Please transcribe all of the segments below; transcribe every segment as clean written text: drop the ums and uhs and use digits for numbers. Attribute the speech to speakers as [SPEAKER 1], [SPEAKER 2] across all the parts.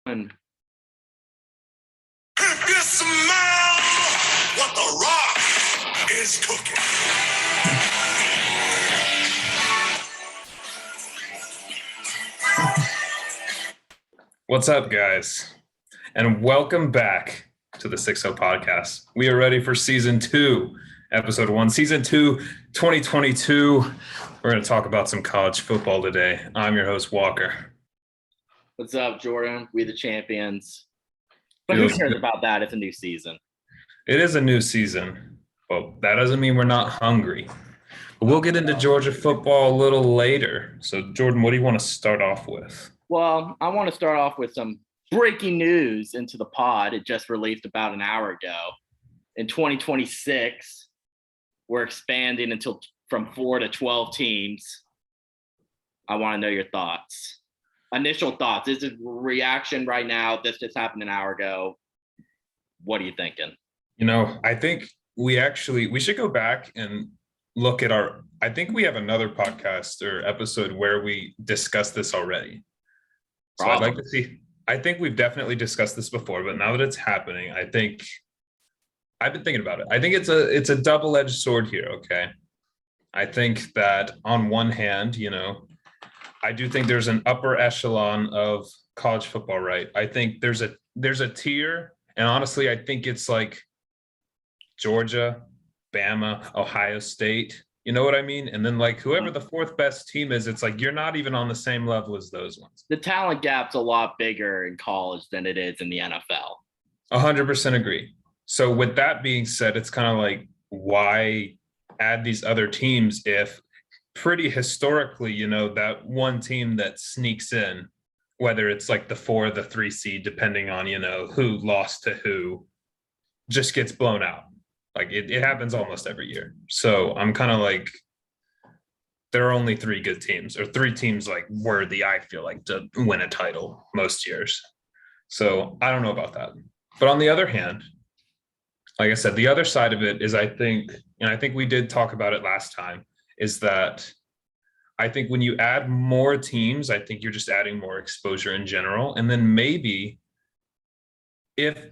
[SPEAKER 1] And
[SPEAKER 2] If you smell what the Rock is cooking.
[SPEAKER 3] What's up, guys? And welcome back to the Six-0 podcast. We are ready for season 2, episode 1, season 2, 2022. We're going to talk about some college football today. I'm your host, Walker.
[SPEAKER 1] what's up, Jordan? We the champions. But who cares about that? It's a new season.
[SPEAKER 3] It is a new season. Well, that doesn't mean we're not hungry. But we'll get into Georgia football a little later. So, Jordan, what do you want to start off with?
[SPEAKER 1] Well, I want to start off with some breaking news into the pod. It just released about an hour ago. In 2026, we're expanding from 4 to 12 teams. I want to know your thoughts. Initial thoughts. This is reaction right now. This just happened an hour ago. What are you thinking?
[SPEAKER 3] I think we should go back and look at I think we have another podcast or episode where we discussed this already. So I'd like to see. I think we've definitely discussed this before, but now that it's happening, I've been thinking about it. I think it's a double-edged sword here. Okay. I think that on one hand, I do think there's an upper echelon of college football, right? I think there's a tier, and honestly, I think it's like Georgia, Bama, Ohio State. You know what I mean? And then like whoever the fourth best team is, it's like you're not even on the same level as those ones.
[SPEAKER 1] The talent gap's a lot bigger in college than it is in the NFL.
[SPEAKER 3] 100% agree. So with that being said, it's kind of like, why add these other teams if pretty historically, that one team that sneaks in, whether it's like the 4 or the 3 seed, depending on, who lost to who, just gets blown out. Like it happens almost every year. So I'm kind of like, there are only 3 good teams, or 3 teams like worthy, I feel like, to win a title most years. So I don't know about that. But on the other hand, like I said, the other side of it is I think we did talk about it last time, is that I think when you add more teams, I think you're just adding more exposure in general. And then maybe if,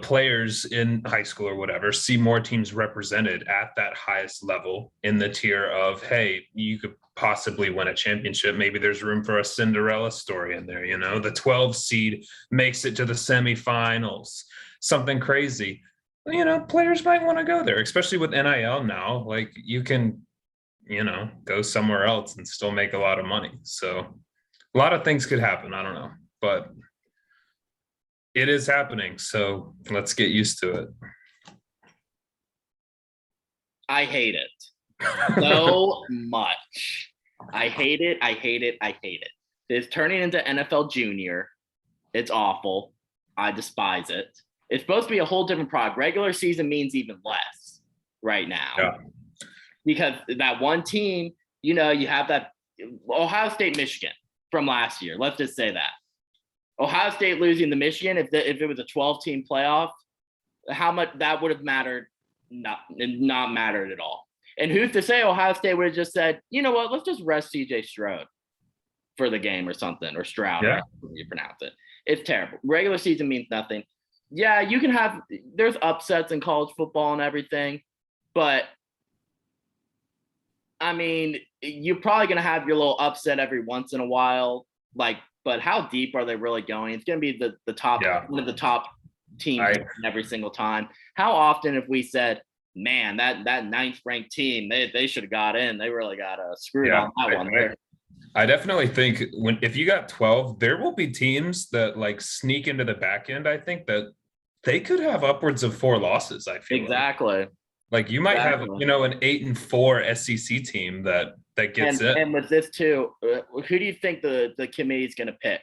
[SPEAKER 3] players in high school or whatever see more teams represented at that highest level in the tier of, hey, you could possibly win a championship. Maybe there's room for a Cinderella story in there. The 12 seed makes it to the semifinals, something crazy. Players might want to go there, especially with NIL now. Like you can, go somewhere else and still make a lot of money. So a lot of things could happen. I don't know, but it is happening. So let's get used to it.
[SPEAKER 1] I hate it so much. I hate it. It's turning into NFL Junior. It's awful. I despise it. It's supposed to be a whole different product. Regular season means even less right now.
[SPEAKER 3] Yeah.
[SPEAKER 1] Because that one team, you have that Ohio State, Michigan from last year. Let's just say that. Ohio State losing to Michigan, if it was a 12-team playoff, how much that would have mattered? Not mattered at all. And who's to say Ohio State would have just said, you know what, let's just rest C.J. Stroud for the game or something, or Stroud,
[SPEAKER 3] yeah.
[SPEAKER 1] However you pronounce it. It's terrible. Regular season means nothing. Yeah, you can there's upsets in college football and everything, but I mean, you're probably going to have your little upset every once in a while, but how deep are they really going? It's going to be the top, one of the top teams every single time. How often have we said, man, that 9th ranked team, they should have got in. They really got screwed on that one there.
[SPEAKER 3] I definitely think if you got 12, there will be teams that like sneak into the back end. I think that they could have upwards of 4 losses. I feel
[SPEAKER 1] exactly.
[SPEAKER 3] Like you might have, an 8-4 SEC team that gets it.
[SPEAKER 1] And with this too, who do you think the committee's going to pick?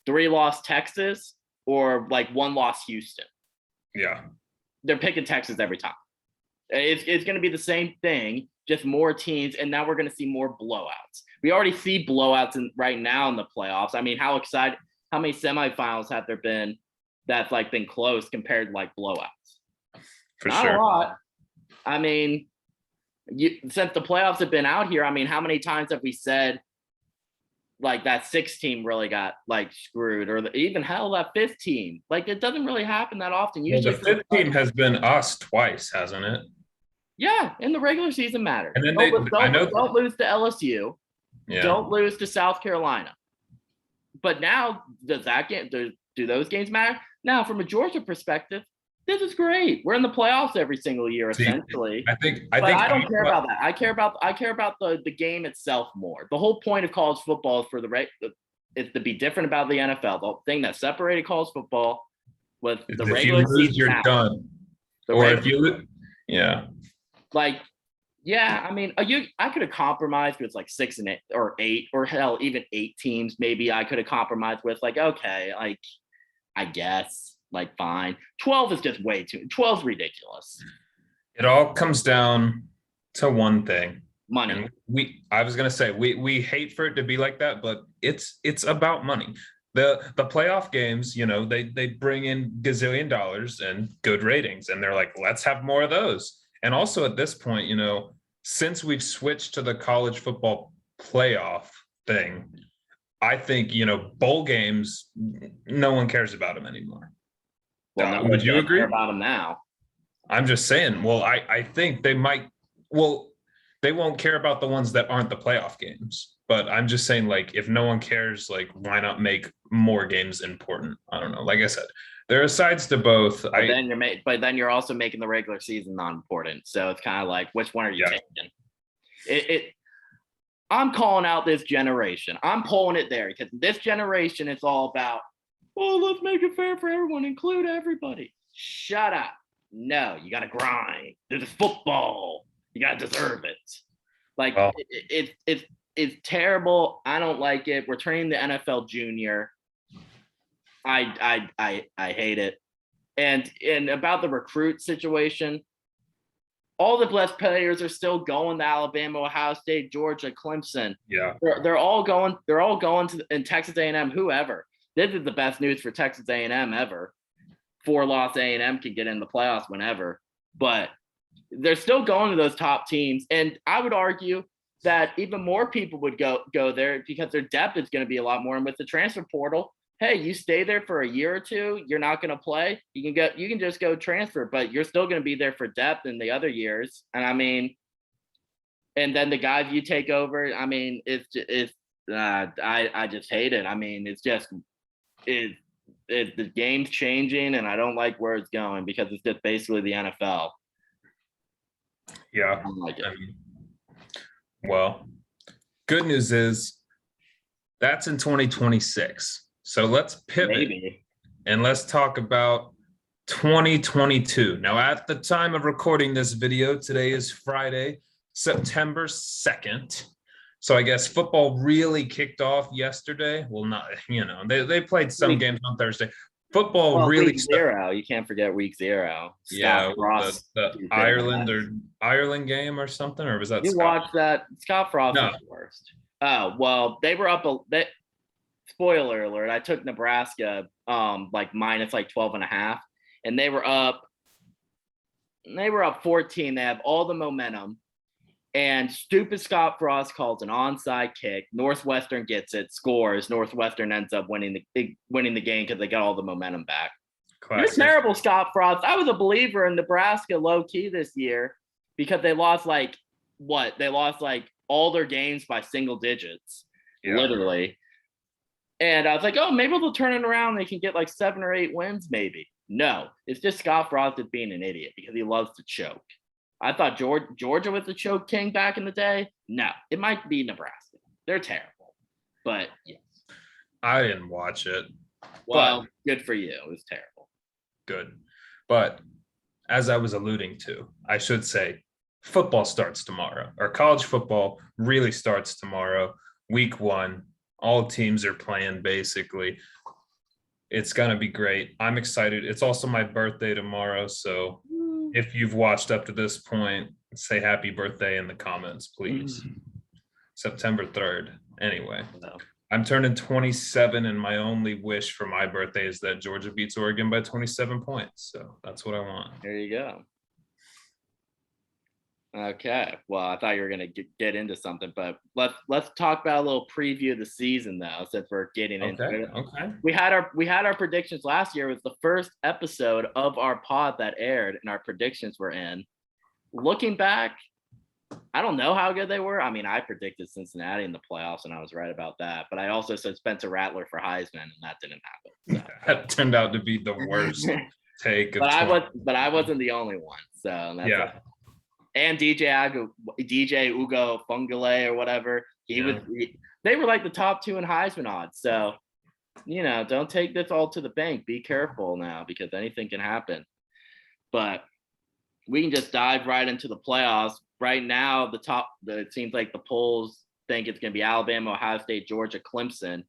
[SPEAKER 1] 3-loss Texas or like 1-loss Houston?
[SPEAKER 3] Yeah,
[SPEAKER 1] they're picking Texas every time. It's going to be the same thing, just more teams, and now we're going to see more blowouts. We already see blowouts right now in the playoffs. I mean, how many semifinals have there been that's like been close compared to like blowouts?
[SPEAKER 3] Not sure.
[SPEAKER 1] A lot. I mean, since the playoffs have been out here, I mean, how many times have we said like that 6 team really got like screwed, or even hell, that 5th team. Like it doesn't really happen that often.
[SPEAKER 3] Well,
[SPEAKER 1] Usually,
[SPEAKER 3] the fifth team has been us twice, hasn't it?
[SPEAKER 1] yeah, in the regular season matter.
[SPEAKER 3] And then I
[SPEAKER 1] Don't,
[SPEAKER 3] know,
[SPEAKER 1] don't lose to LSU.
[SPEAKER 3] yeah.
[SPEAKER 1] Don't lose to South Carolina. But now, does that game? Do those games matter? Now, from a Georgia perspective, this is great. We're in the playoffs every single year,
[SPEAKER 3] See,
[SPEAKER 1] essentially.
[SPEAKER 3] I think
[SPEAKER 1] But I don't care about that. I care about the game itself more. The whole point of college football is for is to be different about the NFL. The thing that separated college football was the
[SPEAKER 3] if you
[SPEAKER 1] regular
[SPEAKER 3] lose,
[SPEAKER 1] season.
[SPEAKER 3] you're done.
[SPEAKER 1] The
[SPEAKER 3] Or
[SPEAKER 1] regular,
[SPEAKER 3] if you, yeah.
[SPEAKER 1] like, yeah, I mean, I could have compromised with like 6 and 8 or 8 or hell, even 8 teams. Maybe I could have compromised with like, okay, like, I guess, like, fine. 12 is just way too. 12 is ridiculous.
[SPEAKER 3] It all comes down to one thing.
[SPEAKER 1] Money.
[SPEAKER 3] And I was gonna say we hate for it to be like that, but it's about money. The playoff games, you know, they bring in gazillion dollars and good ratings, and they're like, let's have more of those. And also at this point, you know, since we've switched to the college football playoff thing, I think, you know, bowl games, no one cares about them anymore.
[SPEAKER 1] Well, no,
[SPEAKER 3] Would you agree?
[SPEAKER 1] Care about them now.
[SPEAKER 3] I'm just saying, well, I think they might, well, they won't care about the ones that aren't the playoff games. But I'm just saying, like, if no one cares, like, why not make more games important? I don't know. Like I said, there are sides to both.
[SPEAKER 1] But then you're also making the regular season non-important. So it's kind of like, which one are you taking? I'm calling out this generation. I'm pulling it there because this generation is all about, oh, let's make it fair for everyone, include everybody. Shut up. No, you got to grind. This is football. You got to deserve it. Like, it's terrible. I don't like it. We're turning the NFL junior. I hate it. And about the recruit situation, all the best players are still going to Alabama, Ohio State, Georgia, Clemson.
[SPEAKER 3] Yeah,
[SPEAKER 1] they're all going. They're all going to in Texas A&M. Whoever. This is the best news for Texas A&M ever. 4-loss A&M can get in the playoffs whenever, but they're still going to those top teams. And I would argue that even more people would go there because their depth is going to be a lot more. And with the transfer portal, hey, you stay there for a year or two, you're not going to play. You can just go transfer, but you're still going to be there for depth in the other years. And I mean, and then the guys you take over, I mean, I just hate it. I mean, the game's changing, and I don't like where it's going because it's just basically the NFL.
[SPEAKER 3] Yeah.
[SPEAKER 1] I don't like it.
[SPEAKER 3] I mean, well, good news is that's in 2026. So let's pivot and let's talk about 2022. Now, at the time of recording this video, today is Friday, September 2nd. So I guess football really kicked off yesterday. Well, not, you know, they played some games on Thursday. Football really
[SPEAKER 1] week 0. You can't forget week 0.
[SPEAKER 3] Yeah, the Ireland game or something, or was that
[SPEAKER 1] you watched that? Scott Frost was the worst. Oh well, they were up. Spoiler alert! I took Nebraska, like minus like 12.5, and they were up. They were up 14. They have all the momentum. And stupid Scott Frost calls an onside kick. Northwestern gets it, scores. Northwestern ends up winning the game because they got all the momentum back. Classic. You're terrible, Scott Frost. I was a believer in Nebraska low key this year because they lost They lost all their games by single digits, literally. And I was like, oh, maybe they'll turn it around. They can get like 7 or 8 wins, maybe. No, it's just Scott Frost is being an idiot because he loves to choke. I thought Georgia was the choke king back in the day. No, it might be Nebraska. They're terrible. But yes.
[SPEAKER 3] I didn't watch it.
[SPEAKER 1] Well, good for you. It was terrible.
[SPEAKER 3] Good. But as I was alluding to, I should say football starts tomorrow, or college football really starts tomorrow, week 1. All teams are playing basically. It's going to be great. I'm excited. It's also my birthday tomorrow, so if you've watched up to this point, say happy birthday in the comments, please. September 3rd. Anyway, I'm turning 27, and my only wish for my birthday is that Georgia beats Oregon by 27 points. So that's what I want.
[SPEAKER 1] There you go. Okay. Well, I thought you were gonna get into something, but let's talk about a little preview of the season though, since we're getting into
[SPEAKER 3] Okay.
[SPEAKER 1] it.
[SPEAKER 3] Okay.
[SPEAKER 1] We had our predictions last year. It was the first episode of our pod that aired, and our predictions were in. Looking back, I don't know how good they were. I mean, I predicted Cincinnati in the playoffs, and I was right about that. But I also said Spencer Rattler for Heisman, and that didn't happen.
[SPEAKER 3] That turned out to be the worst take of
[SPEAKER 1] But
[SPEAKER 3] 20.
[SPEAKER 1] I wasn't the only one. So that's
[SPEAKER 3] Yeah.
[SPEAKER 1] and DJ Ugo Fungale or whatever.
[SPEAKER 3] Yeah.
[SPEAKER 1] They were like the top 2 in Heisman odds. So, don't take this all to the bank. Be careful now because anything can happen. But we can just dive right into the playoffs. Right now, it seems like the polls think it's going to be Alabama, Ohio State, Georgia, Clemson.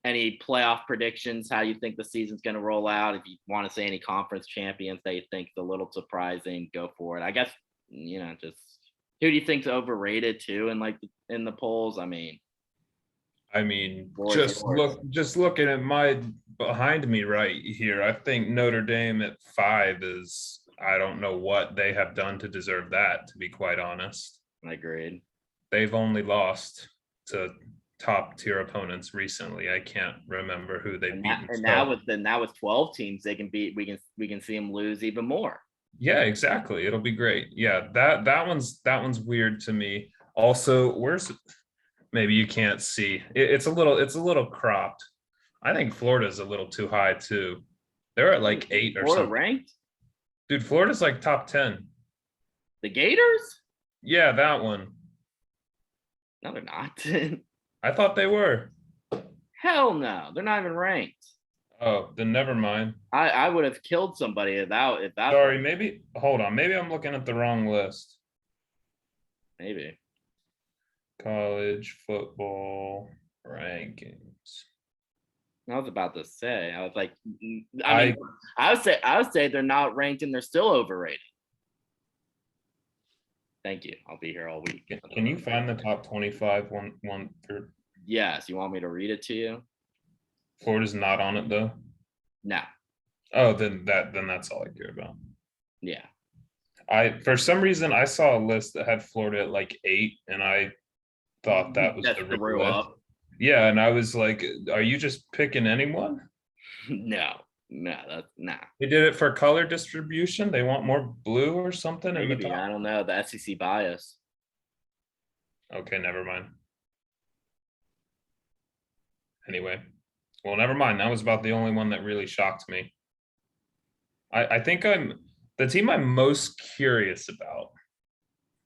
[SPEAKER 1] Any playoff predictions? How you think the season's going to roll out? If you want to say any conference champions that you think is a little surprising, go for it. I guess just who do you think's overrated too? In the polls, I mean,
[SPEAKER 3] just looking at my behind me right here, I think Notre Dame at 5 is, I don't know what they have done to deserve that, to be quite honest.
[SPEAKER 1] I agreed.
[SPEAKER 3] They've only lost to top tier opponents recently. I can't remember who they beat.
[SPEAKER 1] And now with 12 teams, they can beat. We can see them lose even more.
[SPEAKER 3] Yeah, exactly. It'll be great. Yeah, that one's weird to me. Also, maybe you can't see. It's a little cropped. I think Florida's a little too high too. They're at like 8 or
[SPEAKER 1] Florida
[SPEAKER 3] something.
[SPEAKER 1] Ranked?
[SPEAKER 3] Dude, Florida's like top 10.
[SPEAKER 1] The Gators?
[SPEAKER 3] Yeah, that one.
[SPEAKER 1] No, they're not.
[SPEAKER 3] I thought they were.
[SPEAKER 1] Hell no, they're not even ranked.
[SPEAKER 3] Oh, then never mind.
[SPEAKER 1] I would have killed somebody if that.
[SPEAKER 3] Sorry, hold on. Maybe I'm looking at the wrong list.
[SPEAKER 1] Maybe.
[SPEAKER 3] College football rankings.
[SPEAKER 1] I was about to say. I was like, I would say they're not ranked and they're still overrated. Thank you. I'll be here all week.
[SPEAKER 3] Can you find the top 25 one through?
[SPEAKER 1] Yes. You want me to read it to you?
[SPEAKER 3] Florida's not on it though.
[SPEAKER 1] No.
[SPEAKER 3] Oh, then that's all I care about.
[SPEAKER 1] Yeah.
[SPEAKER 3] For some reason I saw a list that had Florida at like 8, and I thought that was
[SPEAKER 1] That's
[SPEAKER 3] the
[SPEAKER 1] real
[SPEAKER 3] list.
[SPEAKER 1] up.
[SPEAKER 3] Yeah, and I was like, are you just picking anyone?
[SPEAKER 1] No, that's nah.
[SPEAKER 3] They did it for color distribution. They want more blue or something.
[SPEAKER 1] Maybe, I don't know, the SEC bias.
[SPEAKER 3] Okay, never mind. Anyway, well, never mind. That was about the only one that really shocked me. I think the team I'm most curious about,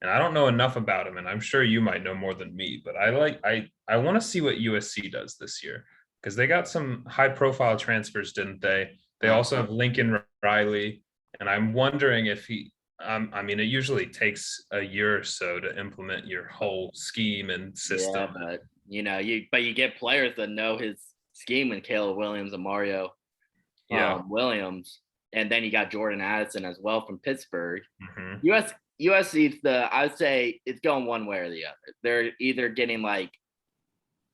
[SPEAKER 3] and I don't know enough about him, and I'm sure you might know more than me, but I want to see what USC does this year, because they got some high profile transfers, didn't they? They also have Lincoln Riley, and I'm wondering if I mean, it usually takes a year or so to implement your whole scheme and system.
[SPEAKER 1] Yeah, but you get players that know his scheme, and Caleb Williams and Mario Williams, and then you got Jordan Addison as well from Pittsburgh.
[SPEAKER 3] Mm-hmm.
[SPEAKER 1] USC, I would say it's going one way or the other. They're either getting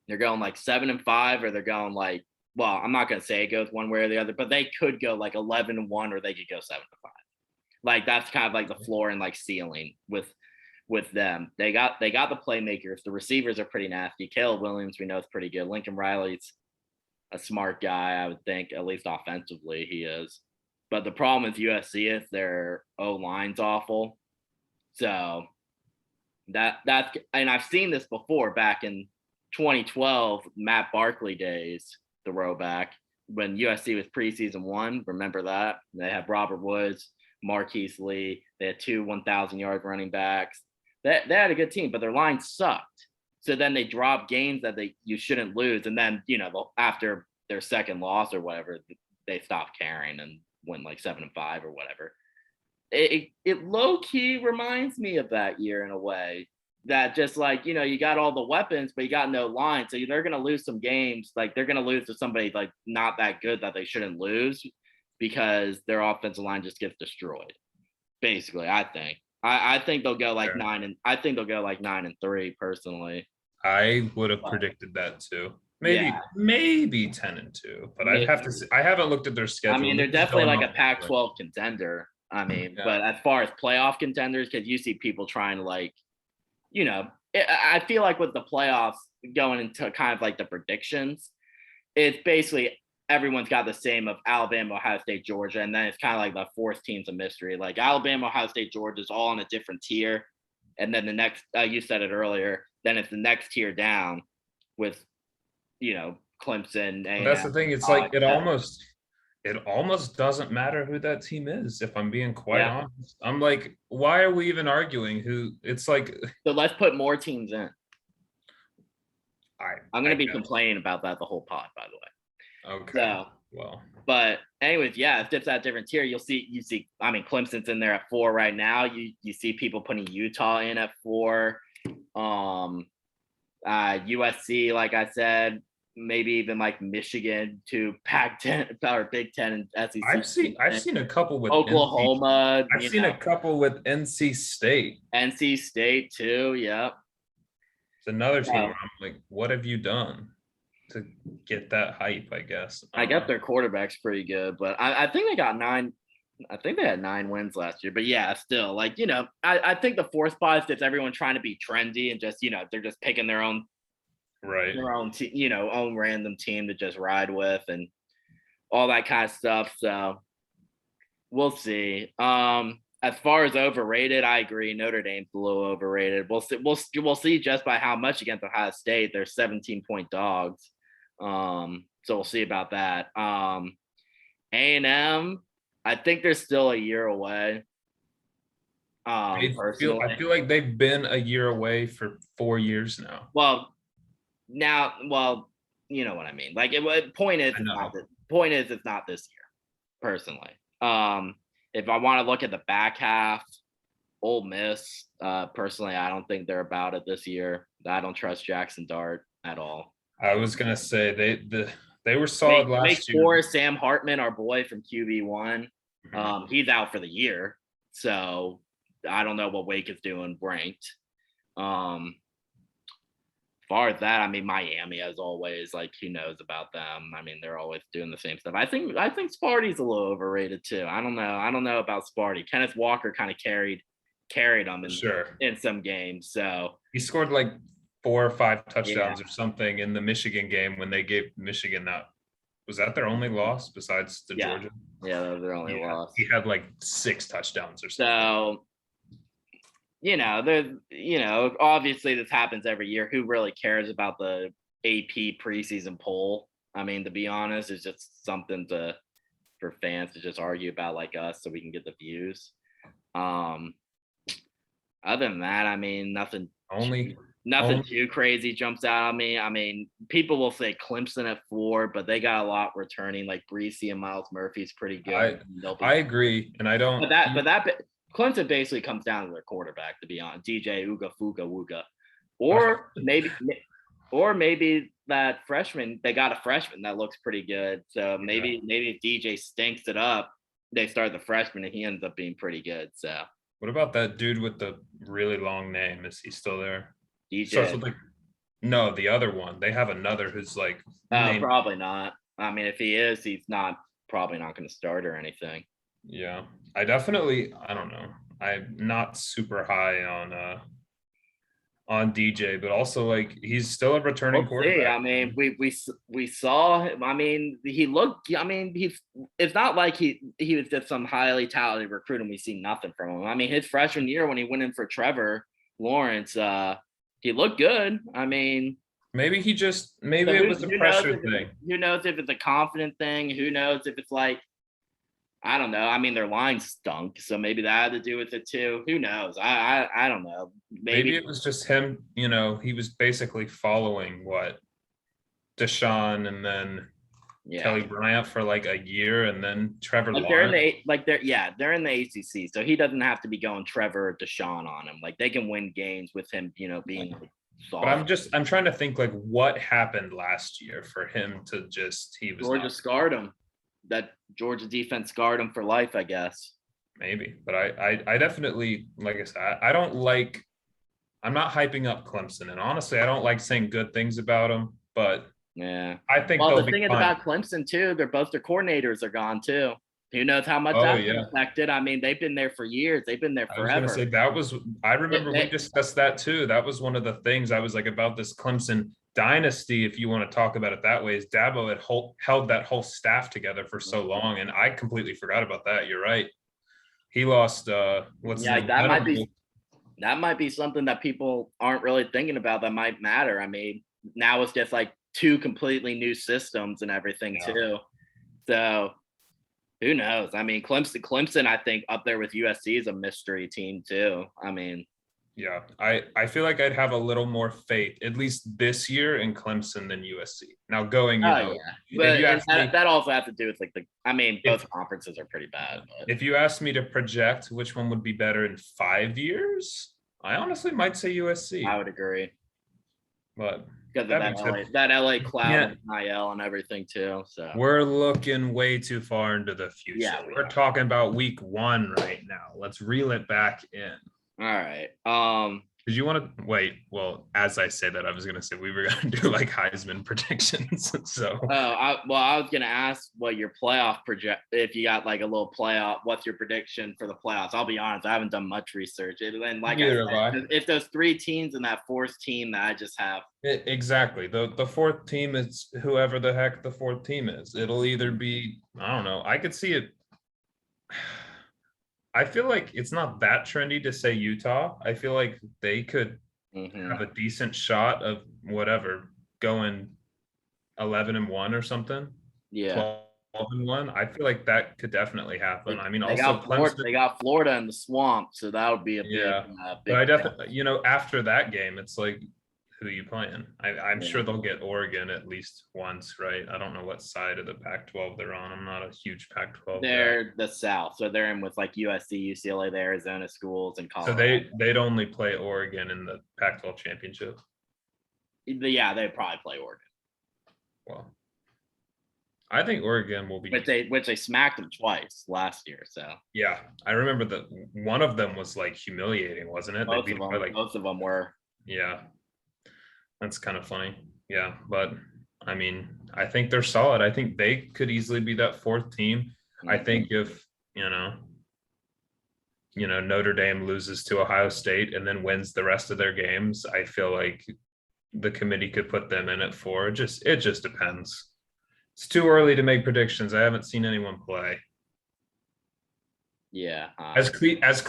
[SPEAKER 1] they're going 7-5, or they're going well, I'm not going to say it goes one way or the other, but they could go 11-1, or they could go 7-5. That's kind of the floor and ceiling with them. They got the playmakers. The receivers are pretty nasty. Caleb Williams, we know, is pretty good. Lincoln Riley's a smart guy, I would think, at least offensively he is. But the problem with USC is their O-line's awful. So that's, and I've seen this before back in 2012, Matt Barkley days, the throwback, when USC was preseason 1. Remember that? They had Robert Woods, Marquise Lee. They had 2 1,000-yard running backs. They had a good team, but their line sucked. So then they dropped games that you shouldn't lose. And then, after their second loss or whatever, they stopped caring and went 7-5 or whatever. It low key reminds me of that year in a way, that just you got all the weapons, but you got no line. So they're going to lose some games. They're going to lose to somebody not that good that they shouldn't lose, because their offensive line just gets destroyed. Basically, I think. I think they'll go 9 and I think they'll go 9-3 personally.
[SPEAKER 3] I would have predicted that too. Maybe 10-2, but I'd have to see. I haven't looked at their schedule.
[SPEAKER 1] I mean, they're definitely a Pac-12 contender. I mean,
[SPEAKER 3] Yeah.
[SPEAKER 1] but as far as playoff contenders, because you see people trying to I feel like with the playoffs going into kind of like the predictions, it's basically everyone's got the same of Alabama, Ohio State, Georgia, and then it's kind of like the fourth team's a mystery. Like Alabama, Ohio State, Georgia is all on a different tier, and then the next, you said it earlier, then it's the next tier down with, Clemson.
[SPEAKER 3] But that's the thing. It's like
[SPEAKER 1] A&M.
[SPEAKER 3] it almost doesn't matter who that team is, if I'm being quite
[SPEAKER 1] Yeah.
[SPEAKER 3] honest. I'm like, why are we even arguing who? It's like
[SPEAKER 1] So let's put more teams in. I'm going to be
[SPEAKER 3] guess.
[SPEAKER 1] complaining about that the whole pod, by the way.
[SPEAKER 3] Okay.
[SPEAKER 1] So,
[SPEAKER 3] Well,
[SPEAKER 1] but anyways, yeah, if it's that different tier, you see, I mean, Clemson's in there at 4 right now. You see people putting Utah in at 4. USC, like I said, maybe even like Michigan to Pac-10 or Big Ten and SEC.
[SPEAKER 3] I've seen a couple with
[SPEAKER 1] Oklahoma.
[SPEAKER 3] I've seen a couple with NC State.
[SPEAKER 1] NC State too. Yep.
[SPEAKER 3] It's another team where I'm like, what have you done to get that hype? I guess.
[SPEAKER 1] I got their quarterback's pretty good, but I think they got 9. I think they had 9 wins last year, but yeah, still I think the 4th spot is just everyone trying to be trendy and just, they're just picking their own team, own random team to just ride with and all that kind of stuff. So we'll see. As far as overrated, I agree. Notre Dame's a little overrated. We'll see. We'll see just by how much against Ohio State. They're 17-point dogs. So we'll see about that. A&M, I think they're still a year away.
[SPEAKER 3] I
[SPEAKER 1] Personally,
[SPEAKER 3] feel like they've been a year away for 4 years now.
[SPEAKER 1] well, you know what I mean. Like, point is, it's not this year. Personally, if I want to look at the back half, Ole Miss, personally, I don't think they're about it this year. I don't trust Jackson Dart at all.
[SPEAKER 3] I was gonna say they were solid last year.
[SPEAKER 1] Sam Hartman, our boy from QB1, he's out for the year, so I don't know what Wake is doing ranked. As far as that, I mean, Miami, as always, like, who knows about them? I mean, they're always doing the same stuff. I think Sparty's a little overrated too. I don't know about Sparty. Kenneth Walker kind of carried them in some games. So
[SPEAKER 3] he scored like 4 or 5 touchdowns or something in the Michigan game when they gave Michigan that. Was that their only loss besides the Georgia?
[SPEAKER 1] Yeah, that was their only loss.
[SPEAKER 3] He had like 6 touchdowns or something.
[SPEAKER 1] So, obviously this happens every year. Who really cares about the AP preseason poll? I mean, to be honest, it's just something for fans to just argue about like us so we can get the views. Other than that, I mean, nothing too crazy jumps out at me. I mean, people will say Clemson at 4, but they got a lot returning. Like Breesy and Miles Murphy's pretty good.
[SPEAKER 3] I agree, and I don't.
[SPEAKER 1] But Clemson basically comes down to their quarterback, to be honest. DJ Uga Fuga Wuga, or maybe that freshman. They got a freshman that looks pretty good. So maybe if DJ stinks it up, they start the freshman and he ends up being pretty good. So
[SPEAKER 3] what about that dude with the really long name? Is he still there?
[SPEAKER 1] DJ.
[SPEAKER 3] No, the other one. They have another who's like.
[SPEAKER 1] Probably not. I mean, if he is, he's probably not going to start or anything.
[SPEAKER 3] Yeah, I don't know. I'm not super high on DJ, but also like he's still a returning quarterback.
[SPEAKER 1] I mean, we saw him. I mean, he looked. I mean, it's not like he was just some highly talented recruit and we see nothing from him. I mean, his freshman year when he went in for Trevor Lawrence, he looked good. I mean,
[SPEAKER 3] maybe it was a pressure thing.
[SPEAKER 1] Who knows if it's a confident thing? Who knows if it's like, I don't know. I mean, their line stunk, so maybe that had to do with it too. Who knows? I don't know.
[SPEAKER 3] Maybe it was just him. He was basically following what Deshaun and then Kelly Bryant for like a year, and then Trevor Lawrence.
[SPEAKER 1] They're in the ACC, so he doesn't have to be going Trevor or Deshaun on him. Like they can win games with him, being soft.
[SPEAKER 3] But I'm trying to think like what happened last year for him to
[SPEAKER 1] Georgia scarred him. That Georgia defense scarred him for life, I guess.
[SPEAKER 3] Maybe, but I definitely, like I said, I'm not hyping up Clemson, and honestly, I don't like saying good things about them, but
[SPEAKER 1] yeah,
[SPEAKER 3] I think
[SPEAKER 1] the thing is about Clemson too, their coordinators are gone too. Who knows how much
[SPEAKER 3] Oh
[SPEAKER 1] that's
[SPEAKER 3] yeah.
[SPEAKER 1] affected? I mean, they've been there for years. They've been there
[SPEAKER 3] I was gonna
[SPEAKER 1] forever.
[SPEAKER 3] say I remember we
[SPEAKER 1] They-
[SPEAKER 3] discussed that too. That was one of the things I was like about this Clemson dynasty, if you want to talk about it that way, is Dabo had held that whole staff together for so long. And I completely forgot about that. You're right. He lost what's his
[SPEAKER 1] yeah,
[SPEAKER 3] name?
[SPEAKER 1] that might be something that people aren't really thinking about that might matter. I mean, now it's just like two completely new systems and everything
[SPEAKER 3] Yeah.
[SPEAKER 1] too. So who knows? I mean, Clemson, I think up there with USC is a mystery team too. I mean,
[SPEAKER 3] Yeah, I feel like I'd have a little more faith, at least this year, in Clemson than USC. Now going,
[SPEAKER 1] oh yeah,
[SPEAKER 3] if
[SPEAKER 1] but
[SPEAKER 3] you ask me,
[SPEAKER 1] that also has to do with like I mean,
[SPEAKER 3] If-
[SPEAKER 1] both conferences are pretty bad. But
[SPEAKER 3] if you asked me to project which one would be better in 5 years, I honestly might say USC.
[SPEAKER 1] I would agree
[SPEAKER 3] But
[SPEAKER 1] because of
[SPEAKER 3] that
[SPEAKER 1] that
[SPEAKER 3] being
[SPEAKER 1] LA,
[SPEAKER 3] said,
[SPEAKER 1] that LA cloud
[SPEAKER 3] yeah,
[SPEAKER 1] and NIL and everything too. So
[SPEAKER 3] we're looking way too far into the future.
[SPEAKER 1] Yeah, we
[SPEAKER 3] We're
[SPEAKER 1] are.
[SPEAKER 3] talking about week 1 right now. Let's reel it back in.
[SPEAKER 1] all right.
[SPEAKER 3] Did you want to wait? Well, as I say that, I was going to say we were going to do like Heisman predictions. So,
[SPEAKER 1] I was gonna ask what your playoff project if you got like a little playoff. What's your prediction for the playoffs? I'll be honest, I haven't done much research. And like
[SPEAKER 3] Neither
[SPEAKER 1] I
[SPEAKER 3] have
[SPEAKER 1] said, if those 3 teams and that 4th team that I just have,
[SPEAKER 3] exactly. The fourth team is whoever the heck the fourth team is. It'll either be, I don't know. I could see it. I feel like it's not that trendy to say Utah. I feel like they could have a decent shot of whatever going 11-1 or something.
[SPEAKER 1] yeah,
[SPEAKER 3] 12-1. I feel like that could definitely happen. I mean,
[SPEAKER 1] they
[SPEAKER 3] also
[SPEAKER 1] got Florida,
[SPEAKER 3] Clemson.
[SPEAKER 1] they got Florida in the swamp, so that would be a
[SPEAKER 3] Yeah,
[SPEAKER 1] big.
[SPEAKER 3] but I definitely, after that game, it's like, who are you playing? I'm
[SPEAKER 1] Yeah.
[SPEAKER 3] sure they'll get Oregon at least once, right? I don't know what side of the Pac-12 they're on. I'm not a huge Pac-12 guy.
[SPEAKER 1] They're the South, so they're in with like USC, UCLA, the Arizona schools, and
[SPEAKER 3] So
[SPEAKER 1] Colorado.
[SPEAKER 3] they'd only play Oregon in the Pac-12 championship.
[SPEAKER 1] Yeah, they probably play Oregon,
[SPEAKER 3] Well, I think Oregon will be.
[SPEAKER 1] which they smacked them twice last year. So
[SPEAKER 3] Yeah, I remember that one of them was like humiliating, wasn't it? They beat them by like,
[SPEAKER 1] both of them were.
[SPEAKER 3] yeah, that's kind of funny. Yeah, but I mean, I think they're solid. I think they could easily be that fourth team. I think if Notre Dame loses to Ohio State and then wins the rest of their games, I feel like the committee could put them in at 4. It just depends. It's too early to make predictions. I haven't seen anyone play.
[SPEAKER 1] Yeah.
[SPEAKER 3] As cliche as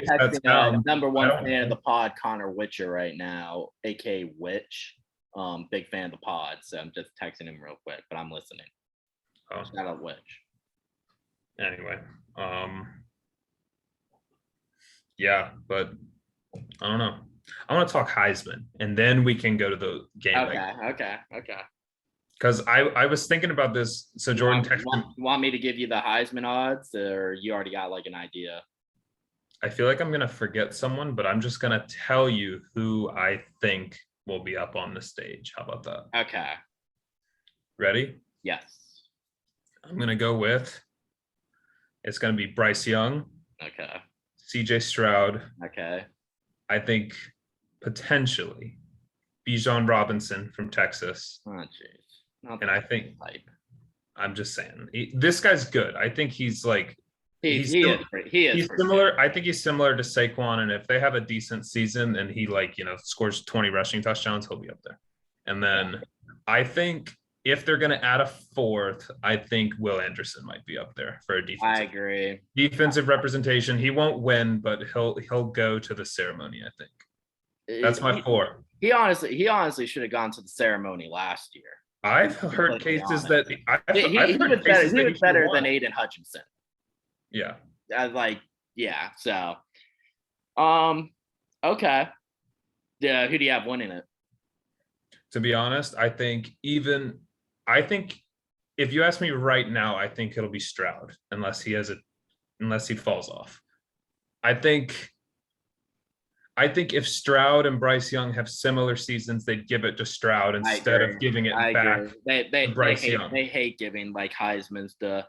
[SPEAKER 3] that sounds,
[SPEAKER 1] number one
[SPEAKER 3] I don't
[SPEAKER 1] fan of
[SPEAKER 3] know.
[SPEAKER 1] the pod, Connor Witcher, right now, aka Witch. Big fan of the pod, so I'm just texting him real quick, but I'm listening.
[SPEAKER 3] Oh.
[SPEAKER 1] Shout out Witch.
[SPEAKER 3] Anyway, yeah, but I don't know. I want to talk Heisman, and then we can go to the game.
[SPEAKER 1] Okay.
[SPEAKER 3] Because I was thinking about this. So Jordan texted me.
[SPEAKER 1] You want me to give you the Heisman odds, or you already got like an idea?
[SPEAKER 3] I feel like I'm gonna forget someone, but I'm just gonna tell you who I think will be up on the stage. How about that?
[SPEAKER 1] Okay.
[SPEAKER 3] Ready?
[SPEAKER 1] Yes.
[SPEAKER 3] I'm gonna go with. It's gonna be Bryce Young,
[SPEAKER 1] Okay.
[SPEAKER 3] CJ Stroud.
[SPEAKER 1] Okay.
[SPEAKER 3] I think potentially Bijan Robinson from Texas.
[SPEAKER 1] Oh jeez.
[SPEAKER 3] And I think
[SPEAKER 1] type.
[SPEAKER 3] I'm just saying this guy's good. I think he's like
[SPEAKER 1] He is
[SPEAKER 3] he's similar. I think he's similar to Saquon, and if they have a decent season and he scores 20 rushing touchdowns, he'll be up there. And then I think if they're going to add a fourth, I think Will Anderson might be up there for a defense.
[SPEAKER 1] I agree.
[SPEAKER 3] Defensive representation. He won't win, but he'll go to the ceremony. I think that's my 4.
[SPEAKER 1] He honestly should have gone to the ceremony last year.
[SPEAKER 3] I've heard cases that
[SPEAKER 1] he was better than Aiden Hutchinson.
[SPEAKER 3] Yeah.
[SPEAKER 1] So, okay. Yeah, who do you have winning it?
[SPEAKER 3] To be honest, I think if you ask me right now, I think it'll be Stroud unless he falls off. I think if Stroud and Bryce Young have similar seasons, they'd give it to Stroud instead of giving it back to Bryce Young.
[SPEAKER 1] They hate giving like Heisman's to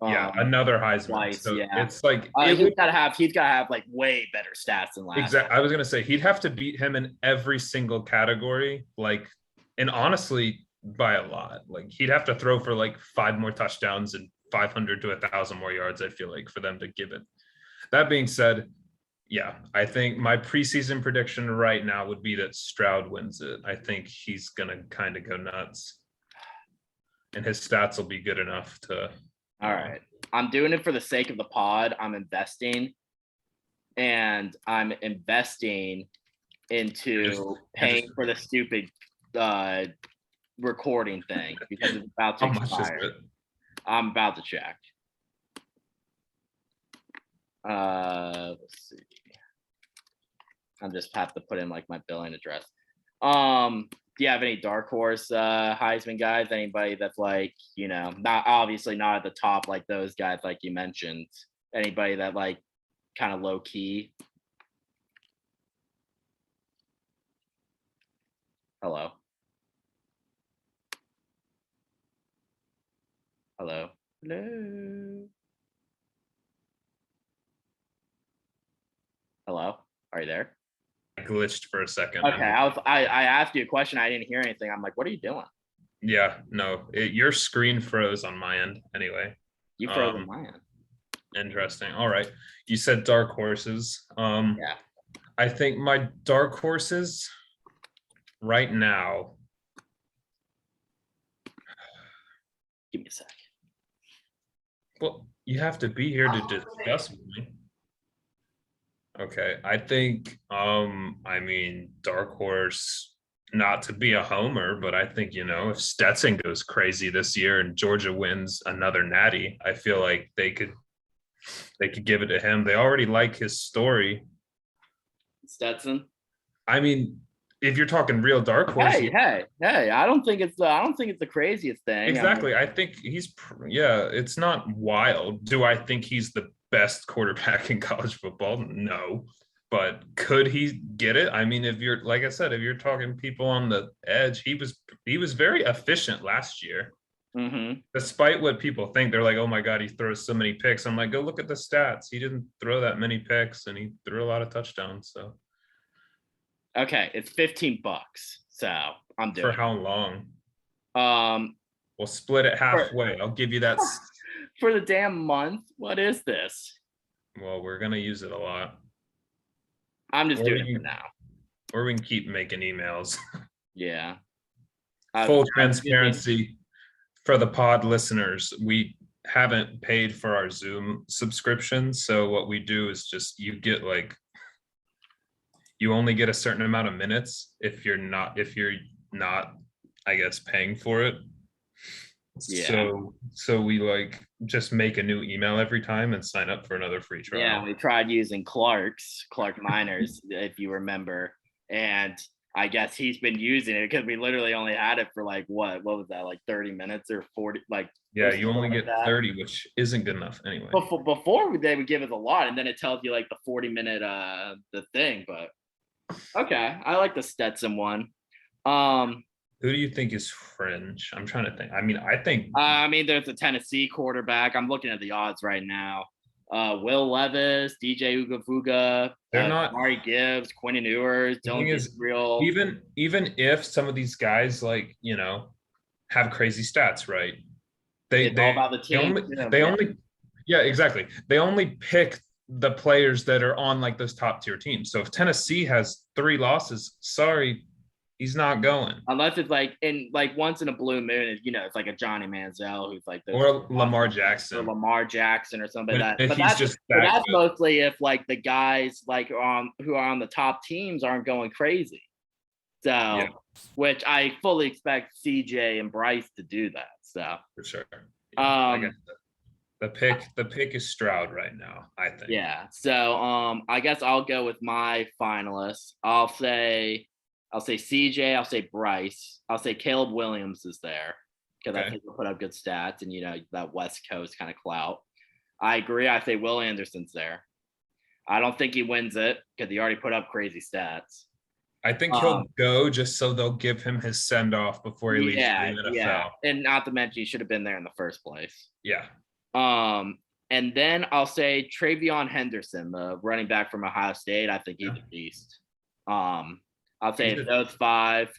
[SPEAKER 3] another Heisman.
[SPEAKER 1] Twice,
[SPEAKER 3] so
[SPEAKER 1] yeah.
[SPEAKER 3] it's like
[SPEAKER 1] he's gotta have like way better stats than last.
[SPEAKER 3] Exactly. I was gonna say he'd have to beat him in every single category, and honestly, by a lot. Like he'd have to throw for like 5 more touchdowns and 500 to 1,000 more yards, I feel like, for them to give it. That being said, yeah, I think my preseason prediction right now would be that Stroud wins it. I think he's going to kind of go nuts. And his stats will be good enough to.
[SPEAKER 1] All right. I'm doing it for the sake of the pod. I'm investing. And I'm investing into paying for the stupid recording thing because it's about to expire. I'm about to check. Let's see. I just have to put in like my billing address. Do you have any dark horse Heisman guys? Anybody that's like, you know, not obviously not at the top like those guys like you mentioned. Anybody that like kind of low key? Hello. Hello. Hello. Hello. Are you there?
[SPEAKER 3] I glitched for a second.
[SPEAKER 1] Okay. I asked you a question. I didn't hear anything. I'm like, what are you doing?
[SPEAKER 3] Yeah, no, your screen froze on my end anyway.
[SPEAKER 1] You froze on my end.
[SPEAKER 3] Interesting. All right. You said dark horses.
[SPEAKER 1] Yeah.
[SPEAKER 3] I think my dark horses right now.
[SPEAKER 1] Give me a sec.
[SPEAKER 3] Well, you have to be here to discuss with me. Okay. I think I mean dark horse, not to be a homer, but I think, you know, if Stetson goes crazy this year and Georgia wins another natty, I feel like they could give it to him. They already like his story.
[SPEAKER 1] Stetson.
[SPEAKER 3] I mean, if you're talking real dark horse,
[SPEAKER 1] hey! I don't think it's the craziest thing.
[SPEAKER 3] Exactly. I think it's not wild. Do I think he's the best quarterback in college football? No. But could he get it? I mean, if you're, like I said, if you're talking people on the edge, he was very efficient last year.
[SPEAKER 1] Mm-hmm.
[SPEAKER 3] Despite what people think, they're like, oh my God, he throws so many picks. I'm like, go look at the stats. He didn't throw that many picks and he threw a lot of touchdowns. So
[SPEAKER 1] okay, it's $15. So I'm doing
[SPEAKER 3] for how long?
[SPEAKER 1] We'll
[SPEAKER 3] split it halfway. I'll give you that
[SPEAKER 1] for the damn month. What is this?
[SPEAKER 3] Well, we're gonna use it a lot.
[SPEAKER 1] I'm just doing it for now.
[SPEAKER 3] Or we can keep making emails.
[SPEAKER 1] Yeah.
[SPEAKER 3] Full transparency for the pod listeners. We haven't paid for our Zoom subscription. So what we do is just you only get a certain amount of minutes if you're not, I guess, paying for it.
[SPEAKER 1] Yeah.
[SPEAKER 3] So we like just make a new email every time and sign up for another free trial.
[SPEAKER 1] Yeah, we tried using Clark Miners, if you remember, and I guess he's been using it because we literally only had it for like what was that, like 30 minutes or 40? Like
[SPEAKER 3] yeah, you only get 30, which isn't good enough anyway.
[SPEAKER 1] Before they would give us a lot, and then it tells you like the 40-minute the thing. But okay, I like the Stetson one.
[SPEAKER 3] Who do you think is fringe? I'm trying to think. I mean,
[SPEAKER 1] there's a Tennessee quarterback. I'm looking at the odds right now. Will Levis, DJ Ugafuga,
[SPEAKER 3] they're not
[SPEAKER 1] Mari Gibbs, Quentin Ewers, Dylan Israel.
[SPEAKER 3] Even if some of these guys like, you know, have crazy stats, right? It's all about the team. Exactly. They only pick the players that are on like those top tier teams. So if Tennessee has 3 losses, sorry, he's not going.
[SPEAKER 1] Unless it's like once in a blue moon, you know, it's like a Johnny Manziel who's like
[SPEAKER 3] or Lamar Jackson.
[SPEAKER 1] Or something like that.
[SPEAKER 3] But
[SPEAKER 1] that's mostly if like the guys like who are on the top teams aren't going crazy. So yeah. Which I fully expect CJ and Bryce to do that. So
[SPEAKER 3] for sure. Yeah, the pick is Stroud right now, I think.
[SPEAKER 1] Yeah. So I guess I'll go with my finalists. I'll say CJ, I'll say Bryce, I'll say Caleb Williams is there because I think he'll put up good stats and, you know, that West Coast kind of clout. I agree. I say Will Anderson's there. I don't think he wins it because he already put up crazy stats.
[SPEAKER 3] I think he'll go just so they'll give him his send off before he leaves the NFL.
[SPEAKER 1] Yeah. And not to mention he should have been there in the first place.
[SPEAKER 3] Yeah.
[SPEAKER 1] And then I'll say Travion Henderson, the running back from Ohio State. I think he's a beast. I'll say those 5.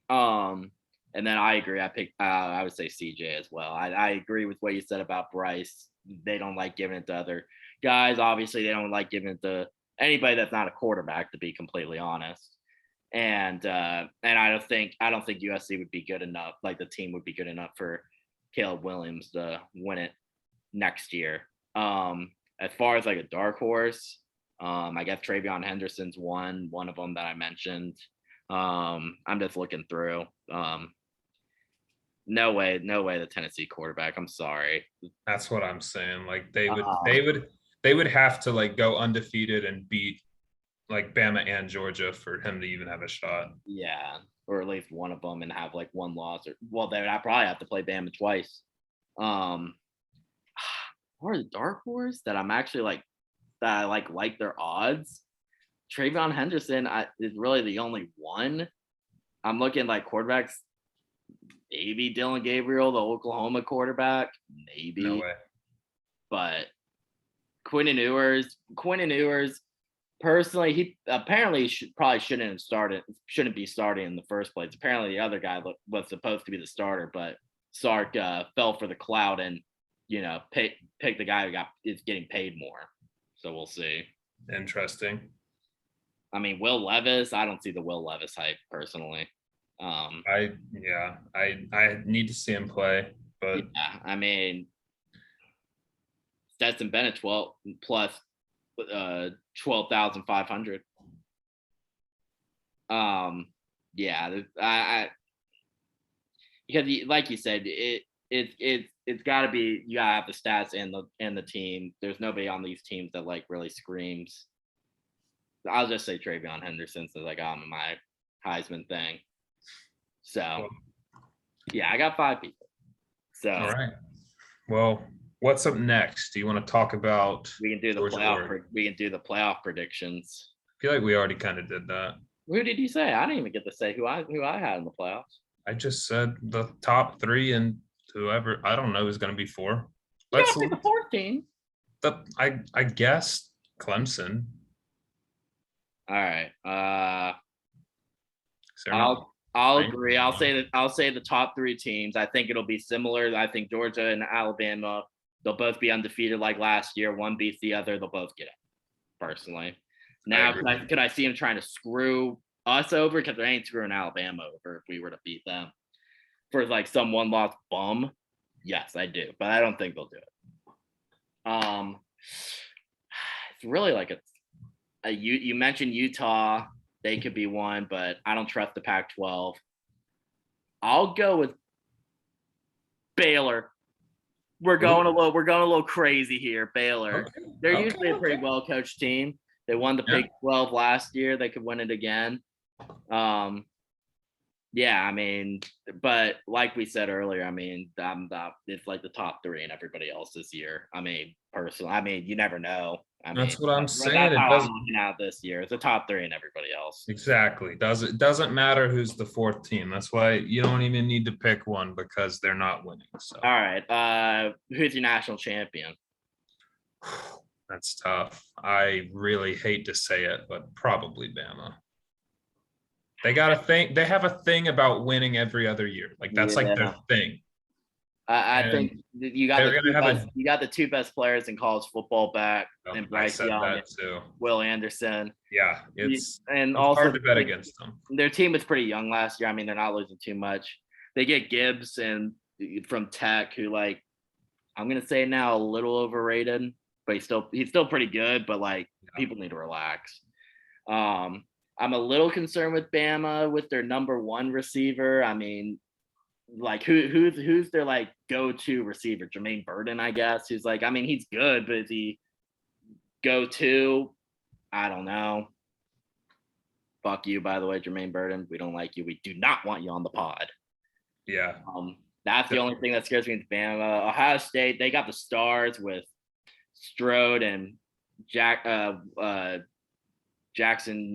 [SPEAKER 1] And And then I agree. I would say CJ as well. I agree with what you said about Bryce. They don't like giving it to other guys. Obviously, they don't like giving it to anybody that's not a quarterback, to be completely honest. And I don't think USC would be good enough. Like the team would be good enough for Caleb Williams to win it next year. As far as like a dark horse, I guess Travion Henderson's one of them that I mentioned. I'm just looking through. No way the Tennessee quarterback. I'm sorry.
[SPEAKER 3] That's what I'm saying. Like they
[SPEAKER 1] Uh,
[SPEAKER 3] would have to like go undefeated and beat like Bama and Georgia for him to even have a shot.
[SPEAKER 1] Yeah, or at least one of them, and have like one loss. Or well, they would probably have to play Bama twice. Um, or the dark horse that I'm actually that I like their odds. Travion Henderson is really the only one. I'm looking like quarterbacks. Maybe Dylan Gabriel, the Oklahoma quarterback, maybe.
[SPEAKER 3] No way.
[SPEAKER 1] But Quentin Ewers, personally, he apparently shouldn't be starting in the first place. Apparently, the other guy was supposed to be the starter, but Sark fell for the cloud and pick the guy who is getting paid more. So we'll see.
[SPEAKER 3] Interesting.
[SPEAKER 1] I mean, Will Levis, I don't see the Will Levis hype personally.
[SPEAKER 3] I need to see him play, but
[SPEAKER 1] yeah, I mean, Stetson Bennett 12 plus 12,500. Yeah, I because like you said, it's got to be, you gotta have the stats and the team. There's nobody on these teams that like really screams. I'll just say Travion Henderson since I got him in my Heisman thing. So yeah, I got 5 people. So
[SPEAKER 3] all right. Well, what's up next? Do you want to talk about
[SPEAKER 1] we can do the
[SPEAKER 3] Georgia,
[SPEAKER 1] playoff.
[SPEAKER 3] Oregon?
[SPEAKER 1] We can do the playoff predictions.
[SPEAKER 3] I feel like we already kind of did that.
[SPEAKER 1] Who did you say? I didn't even get to say who I had in the playoffs.
[SPEAKER 3] I just said the top 3 and whoever, I don't know who's going to be 4.
[SPEAKER 1] Let's pick the 4th team.
[SPEAKER 3] I guess Clemson.
[SPEAKER 1] All right.
[SPEAKER 3] I'll
[SPEAKER 1] agree. I'll say the top 3 teams. I think it'll be similar. I think Georgia and Alabama, they'll both be undefeated like last year. One beats the other. They'll both get it. Personally, now could I see them trying to screw us over? Because they ain't screwing Alabama over if we were to beat them for like some one loss bum. Yes, I do, but I don't think they'll do it. It's really like you mentioned Utah. They could be one, but I don't trust the Pac-12. I'll go with Baylor. We're going a little crazy here. Baylor.
[SPEAKER 3] Okay.
[SPEAKER 1] They're usually a pretty well coached team. They won the Big 12 last year. They could win it again. Yeah, I mean, but like we said earlier, I mean, it's like the top 3 and everybody else this year. I mean, personally, I mean, you never know.
[SPEAKER 3] That's what I'm saying.
[SPEAKER 1] That's how I'm looking at this year. It's the top 3 and everybody else.
[SPEAKER 3] Exactly. Doesn't matter who's the 4th team. That's why you don't even need to pick one because they're not winning. So.
[SPEAKER 1] All right. Who's your national champion?
[SPEAKER 3] That's tough. I really hate to say it, but probably Bama. They have a thing about winning every other year. Like that's like their thing.
[SPEAKER 1] I think you got the 2 best players in college football back, and Bryce Young, Will Anderson.
[SPEAKER 3] Yeah, it's
[SPEAKER 1] also
[SPEAKER 3] hard to bet against them.
[SPEAKER 1] Their team was pretty young last year. I mean, they're not losing too much. They get Gibbs and from Tech, who like I'm gonna say now a little overrated, but he's still pretty good. But like people need to relax. I'm a little concerned with Bama with their number 1 receiver. I mean, like who's their like go-to receiver? Jermaine Burton, I guess. Who's like, I mean, he's good, but is he go-to? I don't know. Fuck you, by the way, Jermaine Burton. We don't like you. We do not want you on the pod.
[SPEAKER 3] Yeah.
[SPEAKER 1] That's the only thing that scares me with Bama. Ohio State, they got the stars with Strode and Jackson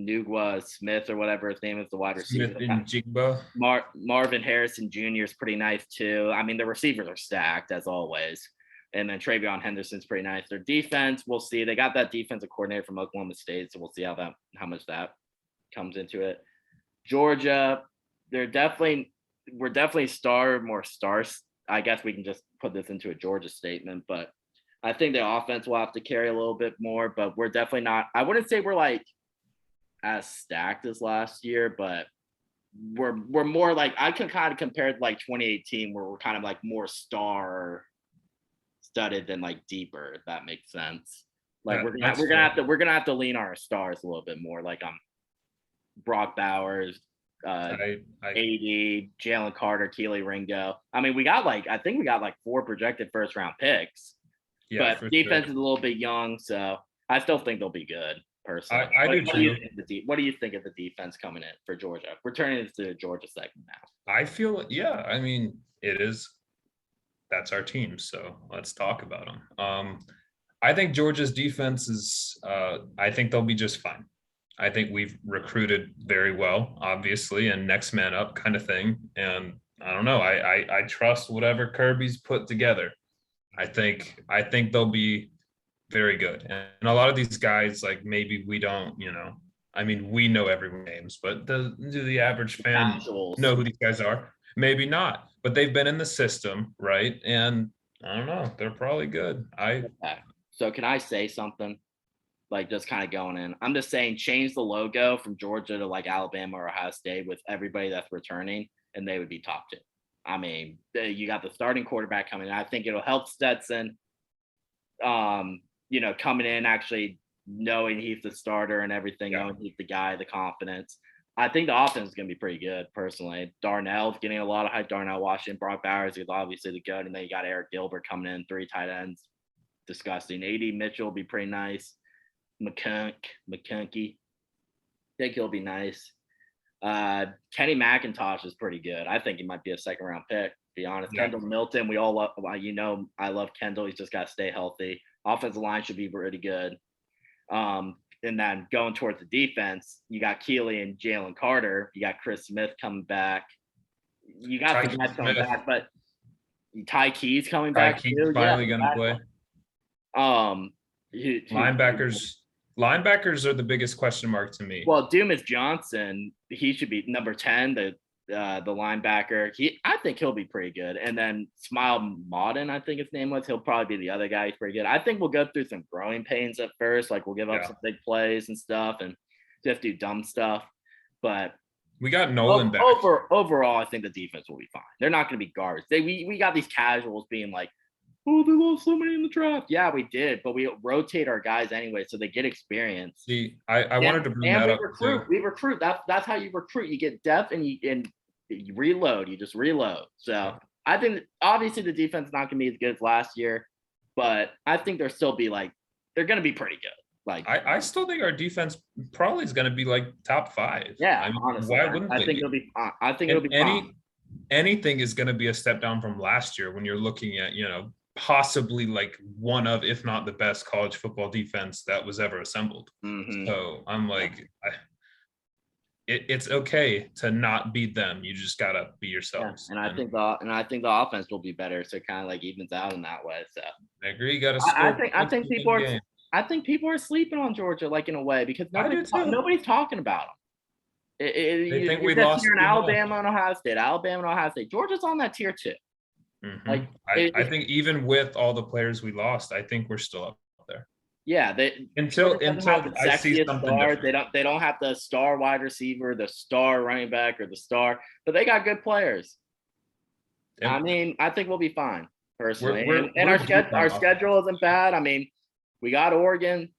[SPEAKER 1] Nugua Smith or whatever his name is, the wide receiver. Marvin Harrison Jr. is pretty nice too. I mean, the receivers are stacked as always. And then Travion Henderson's pretty nice. Their defense, we'll see. They got that defensive coordinator from Oklahoma State, so we'll see how much that comes into it. Georgia, they're definitely we're definitely more stars. I guess we can just put this into a Georgia statement, but I think the offense will have to carry a little bit more, but we're definitely not. I wouldn't say we're like as stacked as last year, but we're more like I can kind of compare it to like 2018, where we're kind of like more star studded than like deeper, if that makes sense. Like we're gonna have to lean on our stars a little bit more. Like Brock Bowers,
[SPEAKER 3] I
[SPEAKER 1] AD, Jalen Carter, Keely Ringo. I mean, I think we got like 4 projected first round picks,
[SPEAKER 3] yeah,
[SPEAKER 1] but
[SPEAKER 3] for
[SPEAKER 1] defense
[SPEAKER 3] sure.
[SPEAKER 1] is a little bit young, so I still think they'll be good. Personally,
[SPEAKER 3] I do
[SPEAKER 1] what do you
[SPEAKER 3] too.
[SPEAKER 1] think what do you think of the defense coming in for Georgia? We're turning into the Georgia segment now.
[SPEAKER 3] I feel, yeah, I mean, it is, that's our team. So let's talk about them. I think Georgia's defense is, I think they'll be just fine. I think we've recruited very well, obviously, and next man up kind of thing. And I don't know. I trust whatever Kirby's put together. I think they'll be very good. And a lot of these guys, like maybe we don't, I mean, we know everyone's names, but do the average fan
[SPEAKER 1] Casuals.
[SPEAKER 3] know who these guys are? Maybe not, but they've been in the system, right? And I don't know, they're probably good.
[SPEAKER 1] Okay. So can I say something? Like just kind of going in. I'm just saying change the logo from Georgia to like Alabama or Ohio State with everybody that's returning, and they would be top 2. I mean, you got the starting quarterback coming in. I think it'll help Stetson, coming in, actually knowing he's the starter and everything, knowing he's the guy, the confidence. I think the offense is going to be pretty good, personally. Darnell's getting a lot of hype. Darnell Washington, Brock Bowers is obviously the good, and then you got Eric Gilbert coming in, 3 tight ends. Disgusting. AD Mitchell will be pretty nice. McConkey. I think he'll be nice. Kenny McIntosh is pretty good. I think he might be a 2nd round pick, to be honest.
[SPEAKER 3] Yeah.
[SPEAKER 1] Kendall Milton, we all love, I love Kendall. He's just got to stay healthy. Offensive line should be pretty good. And then going towards the defense, you got Keely and Jalen Carter. You got Chris Smith coming back. You got the guys coming back, but Ty Key's coming back too.
[SPEAKER 3] Finally going to play. Linebackers are the biggest question mark to me.
[SPEAKER 1] Well, Dumas Johnson, he should be number 10, the linebacker. I think he'll be pretty good. And then Smile Modern, I think his name was. He'll probably be the other guy. He's pretty good. I think we'll go through some growing pains at first. Like we'll give up some big plays and stuff, and just do dumb stuff. But
[SPEAKER 3] we got Nolan back.
[SPEAKER 1] Overall, I think the defense will be fine. They're not going to be garbage. We got these casuals being like, oh, they lost so many in the draft. Yeah, we did, but we rotate our guys anyway, so they get experience.
[SPEAKER 3] See, I wanted to bring that up too.
[SPEAKER 1] We recruit. That's how you recruit. You get depth and you reload. You just reload. So I think obviously the defense is not going to be as good as last year, but I think they're going to be pretty good. Like
[SPEAKER 3] I still think our defense probably is going to be like top 5.
[SPEAKER 1] Yeah,
[SPEAKER 3] I mean,
[SPEAKER 1] honestly,
[SPEAKER 3] why wouldn't
[SPEAKER 1] I think it'll be fine. I think it'll be fine.
[SPEAKER 3] Anything is going to be a step down from last year when you're looking at possibly like one of, if not the best college football defense that was ever assembled.
[SPEAKER 1] Mm-hmm.
[SPEAKER 3] So I'm like, it's okay to not beat them. You just gotta be yourselves.
[SPEAKER 1] Yeah. And I think the offense will be better. So it kind of like evens out in that way. So
[SPEAKER 3] I agree. You gotta.
[SPEAKER 1] I think people are sleeping on Georgia, like in a way, because nobody's talking about them.
[SPEAKER 3] They think we lost
[SPEAKER 1] in Alabama and Ohio State. Georgia's on that tier 2.
[SPEAKER 3] Mm-hmm. Like I think even with all the players we lost, I think we're still up there.
[SPEAKER 1] Yeah,
[SPEAKER 3] until I see something different.
[SPEAKER 1] They don't have the star wide receiver, the star running back, or the star, but they got good players. And I mean, I think we'll be fine personally. Our schedule isn't bad. I mean, we got Oregon,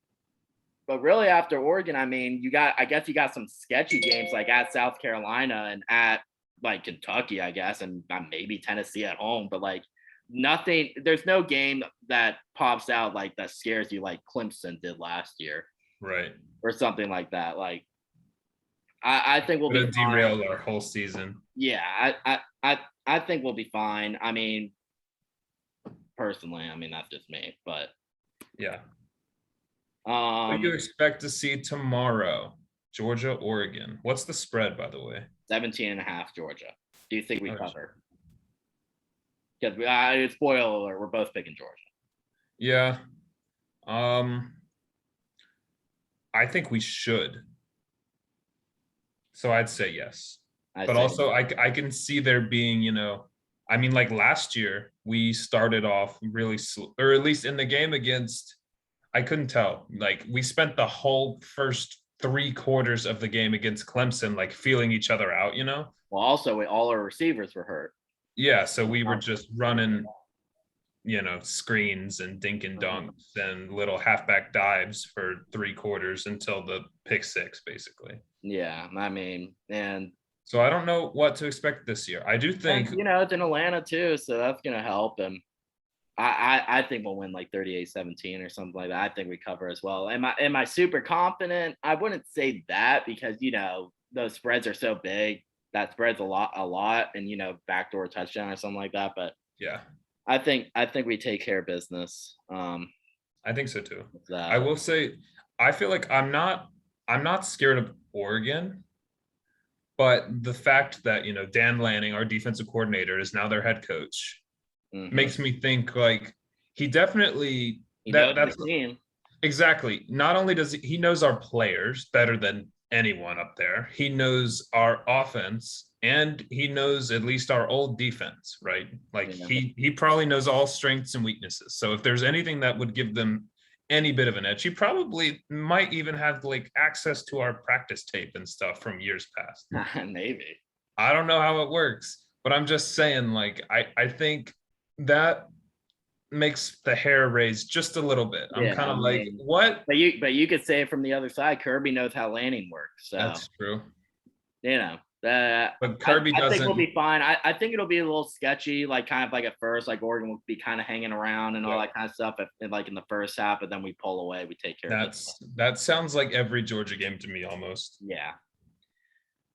[SPEAKER 1] but really after Oregon, I mean, I guess you got some sketchy games like at South Carolina and at like Kentucky, I guess, and maybe Tennessee at home, but like nothing, there's no game that pops out like that scares you like Clemson did last year.
[SPEAKER 3] Right.
[SPEAKER 1] Or something like that. Like I think we'll be
[SPEAKER 3] derailed our whole season.
[SPEAKER 1] Yeah, I think we'll be fine. I mean, personally, I mean that's just me, but
[SPEAKER 3] yeah. What do you expect to see tomorrow? Georgia, Oregon. What's the spread, by the way?
[SPEAKER 1] 17.5 Georgia. Do you think we cover? Because spoiler alert, we're both picking Georgia.
[SPEAKER 3] Yeah. I think we should. So I'd say yes. But also I can see there being, I mean, like last year we started off really slow, or at least in the game against, I couldn't tell. Like we spent the whole first 3 quarters of the game against Clemson, like feeling each other out,
[SPEAKER 1] Well, also all our receivers were hurt.
[SPEAKER 3] Yeah, so we were just running, screens and dink and dunks and little halfback dives for 3 quarters until the pick six, basically.
[SPEAKER 1] Yeah, I mean, and
[SPEAKER 3] so I don't know what to expect this year. I do think,
[SPEAKER 1] it's in Atlanta too, so that's gonna help. And I think we'll win like 38-17 or something like that. I think we cover as well. Am I super confident? I wouldn't say that because those spreads are so big. That spreads a lot, and backdoor touchdown or something like that. But
[SPEAKER 3] yeah,
[SPEAKER 1] I think we take care of business.
[SPEAKER 3] I think so too.
[SPEAKER 1] That.
[SPEAKER 3] I will say, I feel like I'm not scared of Oregon, but the fact that Dan Lanning, our defensive coordinator, is now their head coach, makes me think like he definitely
[SPEAKER 1] that's the team.
[SPEAKER 3] Exactly. Not only does he knows our players better than anyone up there, he knows our offense and he knows at least our old defense, right? Like he probably knows all strengths and weaknesses. So if there's anything that would give them any bit of an edge, he probably might even have like access to our practice tape and stuff from years past.
[SPEAKER 1] Maybe.
[SPEAKER 3] I don't know how it works, but I'm just saying, like, I think that makes the hair raise just a little bit. I'm kind of like, what?
[SPEAKER 1] But you could say it from the other side. Kirby knows how Lanning works. So
[SPEAKER 3] that's true.
[SPEAKER 1] But
[SPEAKER 3] Kirby doesn't.
[SPEAKER 1] I think we'll be fine. I think it'll be a little sketchy, like kind of like at first, like Oregon will be kind of hanging around and all that kind of stuff, like in the first half, but then we pull away, we take care of it.
[SPEAKER 3] That sounds like every Georgia game to me, almost.
[SPEAKER 1] Yeah.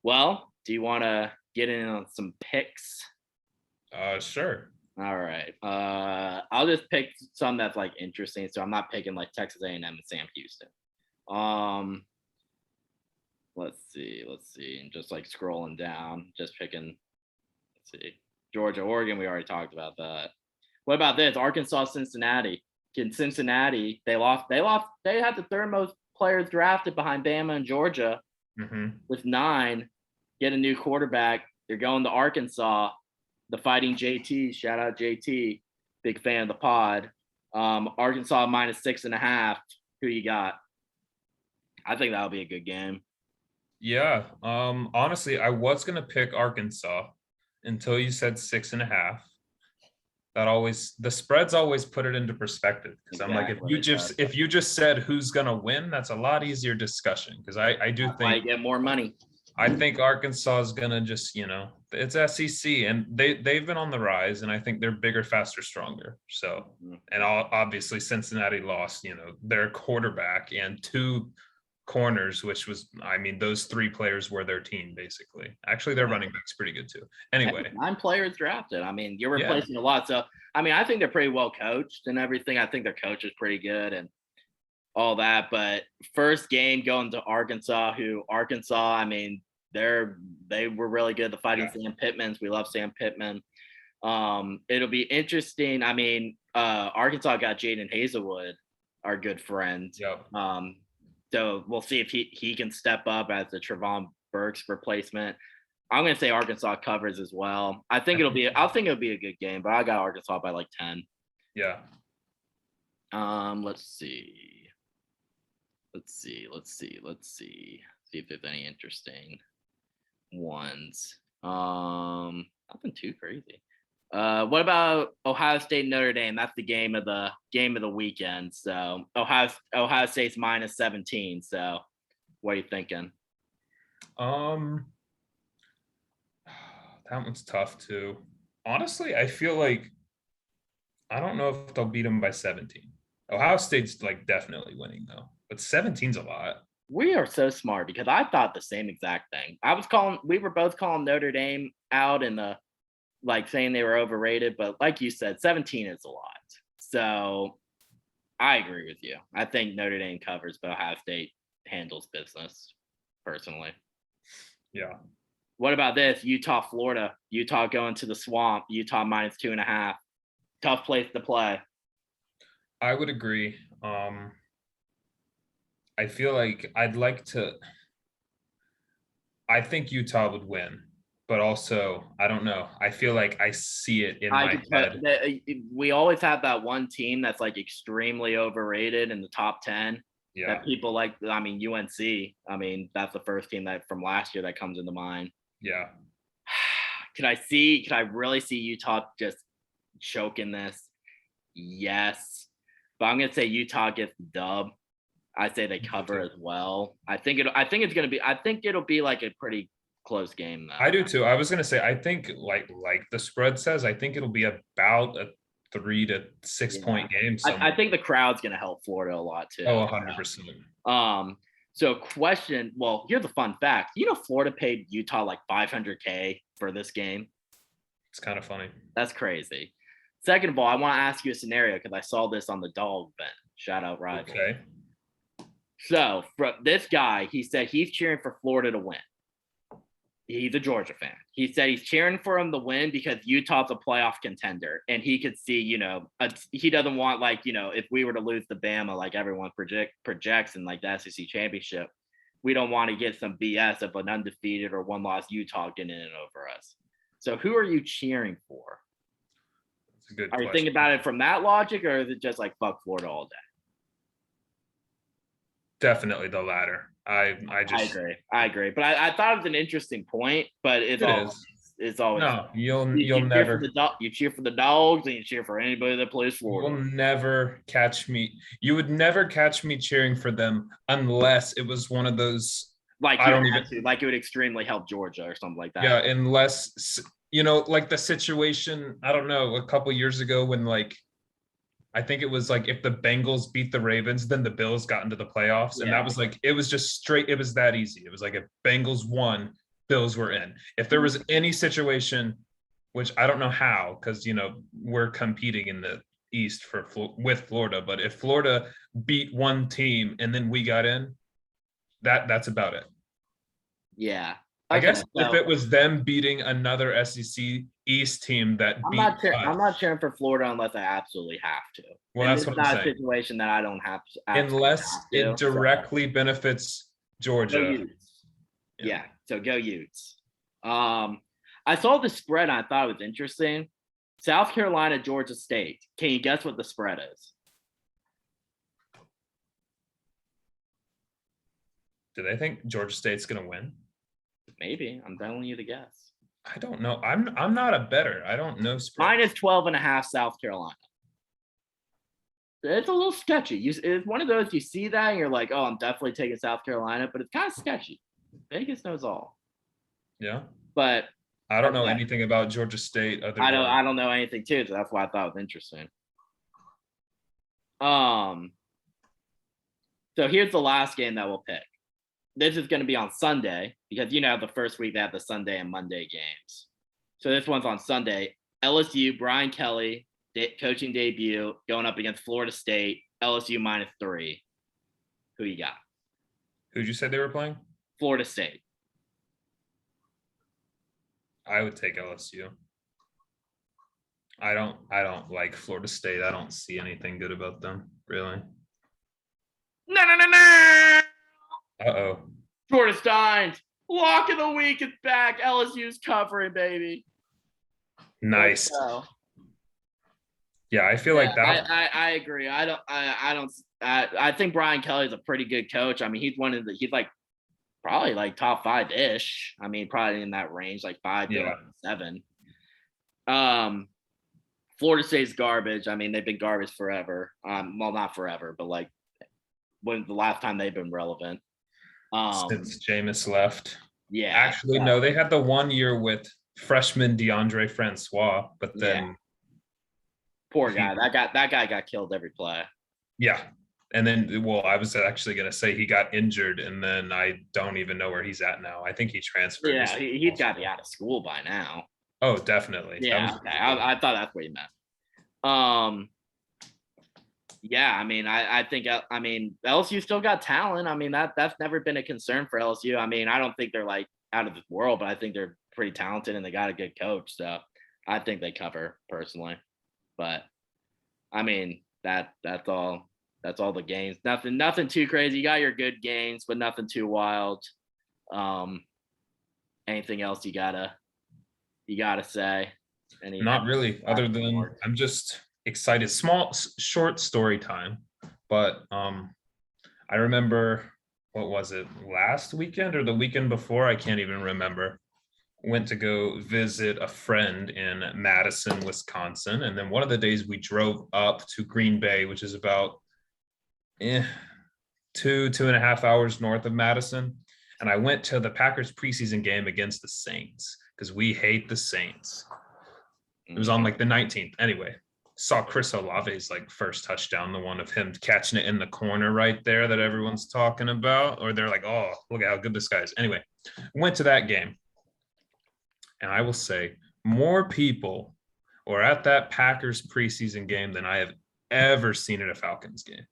[SPEAKER 1] Well, do you want to get in on some picks?
[SPEAKER 3] Sure.
[SPEAKER 1] All right. I'll just pick some that's like interesting. So I'm not picking like Texas A&M and Sam Houston. Let's see. And just like scrolling down, just picking. Let's see. Georgia, Oregon. We already talked about that. What about this? Arkansas, Cincinnati. In Cincinnati, they lost. They had the third most players drafted behind Bama and Georgia with 9. Get a new quarterback. They're going to Arkansas. The Fighting JT, shout out JT, big fan of the pod. Arkansas -6.5. Who you got? I think that'll be a good game.
[SPEAKER 3] Yeah. Honestly, I was gonna pick Arkansas until you said 6.5. The spreads always put it into perspective because I'm like, if you just said who's gonna win, that's a lot easier discussion because I do think
[SPEAKER 1] I get more money.
[SPEAKER 3] I think Arkansas is gonna just, it's SEC and they've been on the rise, and I think they're bigger, faster, stronger. So, and obviously Cincinnati lost, their quarterback and 2 corners, which was, I mean, those 3 players were their team basically. Actually, their running back's pretty good too. Anyway,
[SPEAKER 1] 9 players drafted. I mean, you're replacing a lot. So, I mean, I think they're pretty well coached and everything. I think their coach is pretty good and all that. But first game going to Arkansas, I mean, they were really good. The Fighting Sam Pittmans. We love Sam Pittman. It'll be interesting. I mean, Arkansas got Jaden Hazelwood, our good friend.
[SPEAKER 3] Yep.
[SPEAKER 1] So we'll see if he can step up as the Trevon Burks replacement. I'm going to say Arkansas covers as well. I think it'll be a good game, but I got Arkansas by like 10.
[SPEAKER 3] Yeah.
[SPEAKER 1] Let's see. See if there's any interesting ones. Nothing too crazy. What about Ohio State Notre Dame? That's the game of the weekend. So Ohio State's -17. So what are you thinking?
[SPEAKER 3] That one's tough too. Honestly, I feel like I don't know if they'll beat them by 17. Ohio State's like definitely winning though, but 17's a lot.
[SPEAKER 1] We are so smart because I thought the same exact thing. We were both calling Notre Dame out in the like saying they were overrated, but like you said, 17 is a lot. So I agree with you. I think Notre Dame covers, but Ohio State handles business personally.
[SPEAKER 3] Yeah.
[SPEAKER 1] What about this? Utah, Florida. Utah going to the swamp. Utah -2.5. Tough place to play.
[SPEAKER 3] I would agree. I feel like I think Utah would win, but also I don't know. I feel like I see it in
[SPEAKER 1] I
[SPEAKER 3] my
[SPEAKER 1] could tell
[SPEAKER 3] head.
[SPEAKER 1] that we always have that one team that's like extremely overrated in the top 10
[SPEAKER 3] Yeah.
[SPEAKER 1] that people like. I mean, UNC. I mean, that's the first team that from last year that comes into mind.
[SPEAKER 3] Yeah.
[SPEAKER 1] Can I really see Utah just choking this? Yes. But I'm gonna say Utah gets the dub. I say they cover as well. I think it'll be like a pretty close game though.
[SPEAKER 3] I do too. I was gonna say I think like the spread says, I think it'll be about a 3 to 6 point game.
[SPEAKER 1] I think the crowd's gonna help Florida a lot too.
[SPEAKER 3] Oh, 100%.
[SPEAKER 1] So question, well, here's a fun fact. You know, Florida paid Utah like $500K for this game.
[SPEAKER 3] It's kind of funny.
[SPEAKER 1] That's crazy. Second of all, I want to ask you a scenario because I saw this on the dog bet. Shout out Rival.
[SPEAKER 3] Okay.
[SPEAKER 1] So for this guy, he said he's cheering for Florida to win. He's a Georgia fan. He said he's cheering for him to win because Utah's a playoff contender. And he could see, he doesn't want if we were to lose to Bama, like everyone projects in like the SEC championship, we don't want to get some BS of an undefeated or one-loss Utah getting in over us. So who are you cheering for?
[SPEAKER 3] That's a good
[SPEAKER 1] Are you
[SPEAKER 3] question.
[SPEAKER 1] thinking about it from that logic, or is it just like fuck Florida all day?
[SPEAKER 3] Definitely the latter. I
[SPEAKER 1] agree. But I thought it was an interesting point, but it's always
[SPEAKER 3] no, you'll
[SPEAKER 1] you
[SPEAKER 3] never
[SPEAKER 1] you cheer for the dogs and you cheer for anybody that plays Florida.
[SPEAKER 3] You'll never catch me. You would never catch me cheering for them unless it was one of those.
[SPEAKER 1] Like it would extremely help Georgia or something like that.
[SPEAKER 3] Yeah, unless like the situation. I don't know. A couple years ago, when I think it was like if the Bengals beat the Ravens, then the Bills got into the playoffs, and that was like it was just straight. It was that easy. It was like if Bengals won, Bills were in. If there was any situation, which I don't know how, because we're competing in the East with Florida, but if Florida beat one team and then we got in, that's about it.
[SPEAKER 1] Yeah.
[SPEAKER 3] I guess if it was them beating another SEC East team that
[SPEAKER 1] I'm not cheering for Florida unless I absolutely have to.
[SPEAKER 3] Well, that's what I'm saying.
[SPEAKER 1] It's not a situation that I don't have to.
[SPEAKER 3] Unless it directly benefits Georgia.
[SPEAKER 1] Yeah, so go Utes. I saw the spread and I thought it was interesting. South Carolina, Georgia State. Can you guess what the spread is?
[SPEAKER 3] Do they think Georgia State's going to win?
[SPEAKER 1] Maybe. I'm telling you to guess.
[SPEAKER 3] I don't know. I'm not a bettor. I don't know spreads.
[SPEAKER 1] -12.5 South Carolina. It's a little sketchy. It's one of those you see that and you're like, oh, I'm definitely taking South Carolina, but it's kind of sketchy. Vegas knows all.
[SPEAKER 3] Yeah.
[SPEAKER 1] But
[SPEAKER 3] I don't know anything about Georgia State.
[SPEAKER 1] I don't know anything too, so that's why I thought it was interesting. So here's the last game that we'll pick. This is going to be on Sunday because the first week they have the Sunday and Monday games. So this one's on Sunday. LSU, Brian Kelly, coaching debut, going up against Florida State. LSU -3. Who you got?
[SPEAKER 3] Who'd you say they were playing?
[SPEAKER 1] Florida State.
[SPEAKER 3] I would take LSU. I don't like Florida State. I don't see anything good about them, really.
[SPEAKER 1] No.
[SPEAKER 3] Uh-oh.
[SPEAKER 1] Florida Steins. Lock of the week is back. LSU's covering, baby.
[SPEAKER 3] Nice. Yeah, I feel like that.
[SPEAKER 1] I agree. I think Brian Kelly's a pretty good coach. I mean, he's like probably like top 5-ish. I mean, probably in that range, like 5 to 7. Florida State's garbage. I mean, they've been garbage forever. Well, not forever, but like when the last time they've been relevant.
[SPEAKER 3] Since Jameis left.
[SPEAKER 1] Yeah.
[SPEAKER 3] Actually, no, they had the 1 year with freshman DeAndre Francois, but then
[SPEAKER 1] poor guy. That guy got killed every play.
[SPEAKER 3] Yeah. And then, well, I was actually going to say he got injured, and then I don't even know where he's at now. I think he transferred.
[SPEAKER 1] Yeah, he's got to be out of school by now.
[SPEAKER 3] Oh, definitely.
[SPEAKER 1] Yeah, okay. I thought that's what he meant. Yeah, I mean, I think LSU still got talent. I mean, that's never been a concern for LSU. I mean, I don't think they're like out of this world, but I think they're pretty talented and they got a good coach. So I think they cover personally. But I mean, that's all the games. Nothing too crazy. You got your good games, but nothing too wild. Anything else you gotta you gotta say?
[SPEAKER 3] Not really, other than
[SPEAKER 1] Sports?
[SPEAKER 3] I'm just excited. Short story time. But I remember, what was it, last weekend or the weekend before? I can't even remember. Went to go visit a friend in Madison, Wisconsin. And then one of the days we drove up to Green Bay, which is about 2.5 hours north of Madison. And I went to the Packers preseason game against the Saints because we hate the Saints. It was on like the 19th. Anyway, saw Chris Olave's like first touchdown, the one of him catching it in the corner right there that everyone's talking about. Or they're like, oh, look at how good this guy is. Anyway, went to that game. And I will say more people were at that Packers preseason game than I have ever seen at a Falcons game.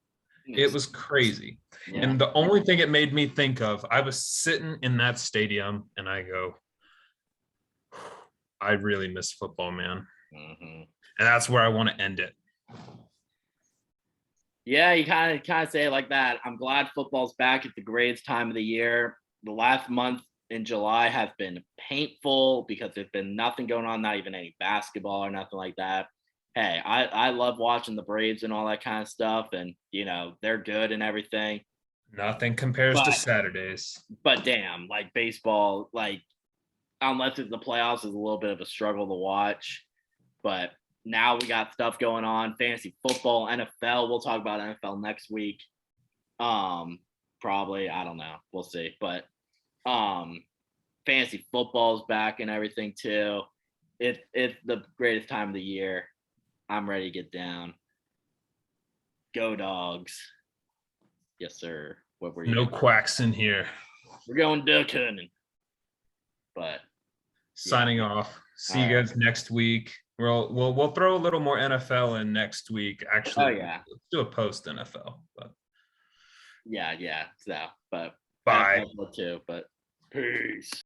[SPEAKER 3] It was crazy.
[SPEAKER 1] Yeah.
[SPEAKER 3] And the only thing it made me think of, I was sitting in that stadium and I go, I really miss football, man. And that's where I want to end it.
[SPEAKER 1] Yeah, you kind of say it like that. I'm glad football's back at the greatest time of the year. The last month in July has been painful because there's been nothing going on, not even any basketball or nothing like that. Hey, I love watching the Braves and all that kind of stuff, and they're good and everything.
[SPEAKER 3] Nothing compares to Saturdays.
[SPEAKER 1] But damn, like baseball, like unless it's the playoffs, is a little bit of a struggle to watch. But now we got stuff going on, fantasy football, NFL. We'll talk about NFL next week. Probably, I don't know. We'll see. But fantasy football's back and everything too. It's the greatest time of the year. I'm ready to get down. Go Dogs. Yes, sir. What were you?
[SPEAKER 3] No quacks in here.
[SPEAKER 1] We're going duck hunting. But
[SPEAKER 3] signing off. See you guys next week. We'll throw a little more NFL in next week. Actually, let's do a post NFL. But
[SPEAKER 1] yeah. So, but
[SPEAKER 3] bye.
[SPEAKER 1] Too. But peace.